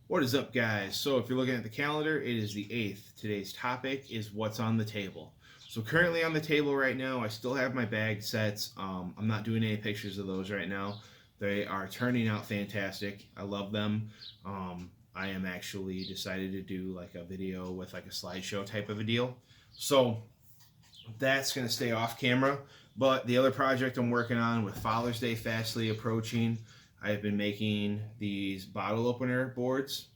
What is up, guys? So if you're looking at the calendar, it is the 8th. Today's topic is what's on the table. So currently on the table right now, I still have my bag sets. I'm not doing any pictures of those right now. They are turning out fantastic. I love them. I am actually decided to do like a video with like a slideshow type of a deal. So that's going to stay off camera. But the other project I'm working on with Father's Day fastly approaching, I have been making these bottle opener boards,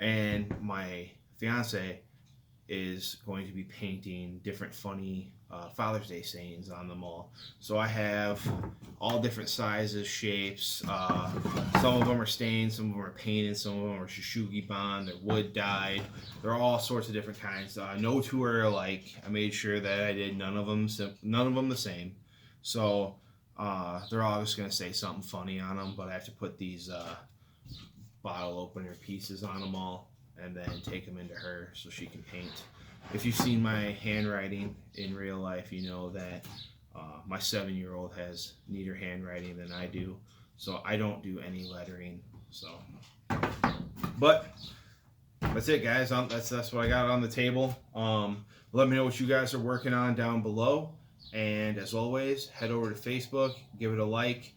and my fiance is going to be painting different funny Father's Day sayings on them all. So I have all different sizes, shapes. Some of them are stained, some of them are painted, some of them are Shishugi bond, they're wood dyed. They're all sorts of different kinds. No two are alike. I made sure that I did none of them the same. So they're all just gonna say something funny on them, but I have to put these bottle opener pieces on them all and then take them into her so she can paint. If you've seen my handwriting in real life, you know that my 7-year-old has neater handwriting than I do, so I don't do any lettering. So, but that's it, guys. That's what I got on the table. Let me know what you guys are working on down below, and as always, head over to Facebook, give it a like,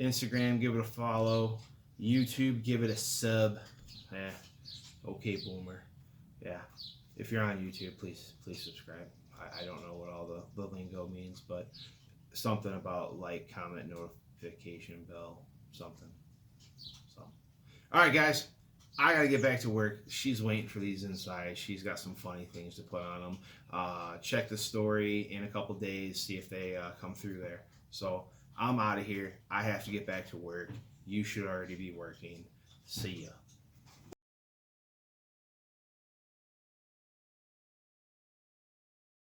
Instagram, give it a follow, YouTube, give it a sub. Okay, boomer. Yeah. If you're on YouTube, please subscribe. I don't know what all the lingo means, but something about like, comment, notification bell, something. So, all right, guys. I gotta get back to work. She's waiting for these inside. She's got some funny things to put on them. Check the story in a couple days, see if they come through there. So I'm out of here. I have to get back to work. You should already be working. See ya.